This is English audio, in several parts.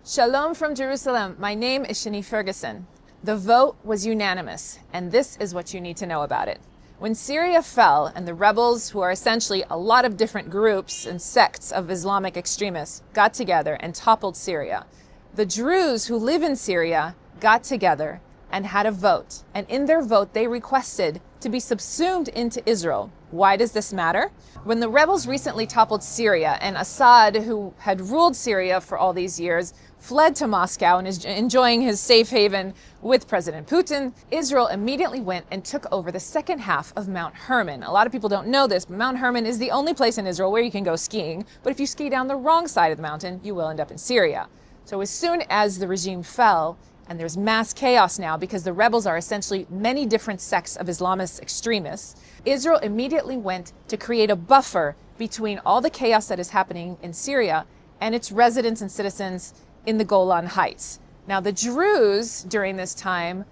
Shalom from Jerusalem. My name is Shani Ferguson. The vote was unanimous, and this is what you need to know about it. When Syria fell and the rebels, who are essentially a lot of different groups and sects of Islamic extremists, got together and toppled Syria, the Druze who live in Syria got together and had a vote. And in their vote, they requested to be subsumed into Israel. Why does this matter? When the rebels recently toppled Syria and Assad, who had ruled Syria for all these years, fled to Moscow and is enjoying his safe haven with President Putin, Israel immediately went and took over the second half of Mount Hermon. A lot of people don't know this, but Mount Hermon is the only place in Israel where you can go skiing. But if you ski down the wrong side of the mountain, you will end up in Syria. So as soon as the regime fell, and there's mass chaos now because the rebels are essentially many different sects of Islamist extremists, Israel immediately went to create a buffer between all the chaos that is happening in Syria and its residents and citizens in the Golan Heights. Now, the Druze during this time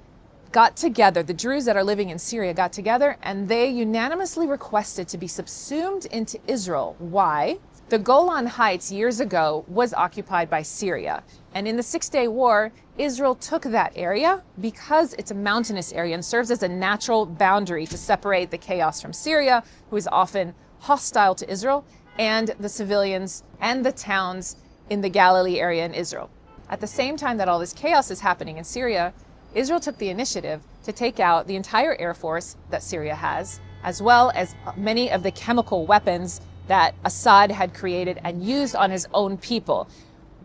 got together, the Druze that are living in Syria got together, and they unanimously requested to be subsumed into Israel. Why? The Golan Heights years ago was occupied by Syria. And in the Six-Day War, Israel took that area because it's a mountainous area and serves as a natural boundary to separate the chaos from Syria, who is often hostile to Israel, and the civilians and the towns in the Galilee area in Israel. At the same time that all this chaos is happening in Syria, Israel took the initiative to take out the entire air force that Syria has, as well as many of the chemical weapons that Assad had created and used on his own people.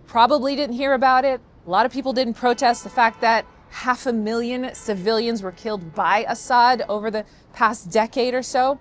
Probably didn't hear about it. A lot of people didn't protest the fact that 500,000 civilians were killed by Assad over the past decade or so,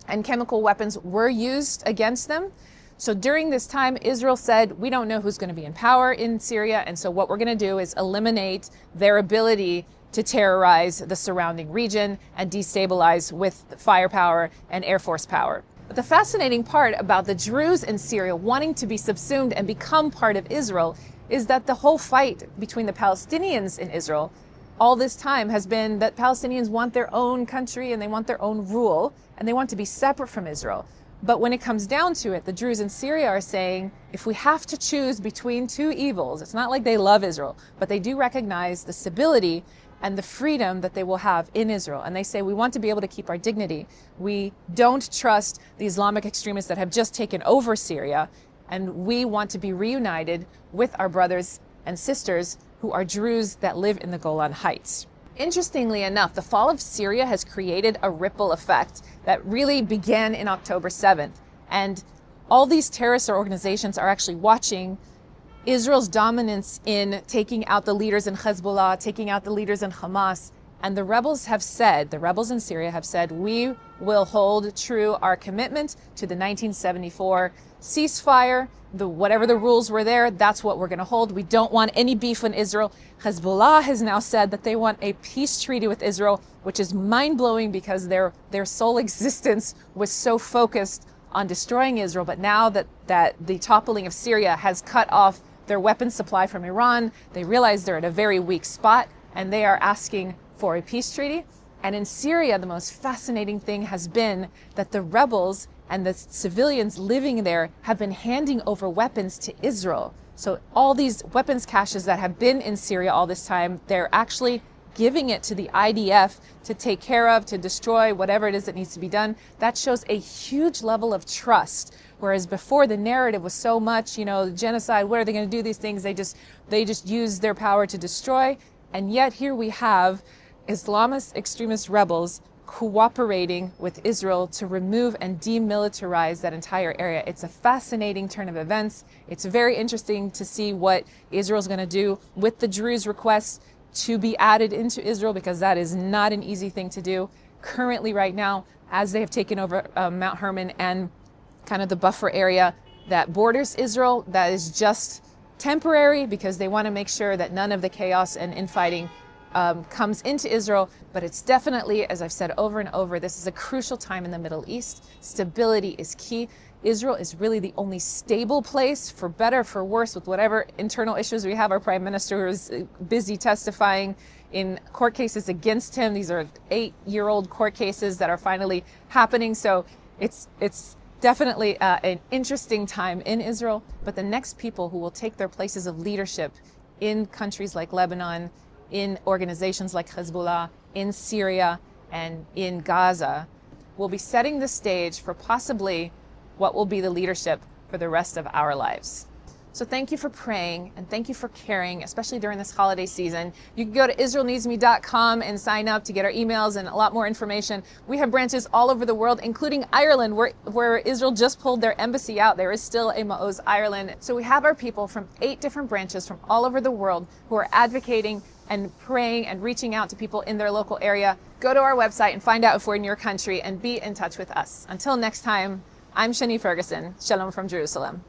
and chemical weapons were used against them. So during this time, Israel said, we don't know who's going to be in power in Syria, and so what we're going to do is eliminate their ability to terrorize the surrounding region and destabilize with firepower and air force power. But the fascinating part about the Druze in Syria wanting to be subsumed and become part of Israel is that the whole fight between the Palestinians in Israel all this time has been that Palestinians want their own country and they want their own rule and they want to be separate from Israel. But when it comes down to it, the Druze in Syria are saying, if we have to choose between two evils, it's not like they love Israel, but they do recognize the stability and the freedom that they will have in Israel. And they say, we want to be able to keep our dignity. We don't trust the Islamic extremists that have just taken over Syria. And we want to be reunited with our brothers and sisters who are Druze that live in the Golan Heights. Interestingly enough, the fall of Syria has created a ripple effect that really began in October 7th. And all these terrorist organizations are actually watching Israel's dominance in taking out the leaders in Hezbollah, taking out the leaders in Hamas. And the rebels in Syria have said, we will hold true our commitment to the 1974 ceasefire. Whatever the rules were there, that's what we're going to hold. We don't want any beef with Israel. Hezbollah has now said that they want a peace treaty with Israel, which is mind-blowing because their sole existence was so focused on destroying Israel. But now that the toppling of Syria has cut off their weapons supply from Iran, they realize they're at a very weak spot and they are asking for a peace treaty. And in Syria, the most fascinating thing has been that the rebels and the civilians living there have been handing over weapons to Israel. So all these weapons caches that have been in Syria all this time, they're actually giving it to the IDF to take care of, to destroy whatever it is that needs to be done. That shows a huge level of trust. Whereas before the narrative was so much, genocide, what are they going to do these things? They just use their power to destroy. And yet here we have Islamist extremist rebels cooperating with Israel to remove and demilitarize that entire area. It's a fascinating turn of events. It's very interesting to see what Israel's going to do with the Druze request to be added into Israel, because that is not an easy thing to do. Currently, right now, as they have taken over Mount Hermon and kind of the buffer area that borders Israel, that is just temporary because they want to make sure that none of the chaos and infighting comes into Israel. But it's definitely, as I've said over and over, this is a crucial time in the Middle East. Stability is key. Israel is really the only stable place, for better, for worse, with whatever internal issues we have. Our prime minister is busy testifying in court cases against him. These are 8-year-old court cases that are finally happening. So it's Definitely an interesting time in Israel, but the next people who will take their places of leadership in countries like Lebanon, in organizations like Hezbollah, in Syria, and in Gaza will be setting the stage for possibly what will be the leadership for the rest of our lives. So thank you for praying and thank you for caring, especially during this holiday season. You can go to israelneedsme.com and sign up to get our emails and a lot more information. We have branches all over the world, including Ireland, where Israel just pulled their embassy out. There is still a Maoz Ireland. So we have our people from 8 different branches from all over the world who are advocating and praying and reaching out to people in their local area. Go to our website and find out if we're in your country and be in touch with us. Until next time, I'm Shani Ferguson. Shalom from Jerusalem.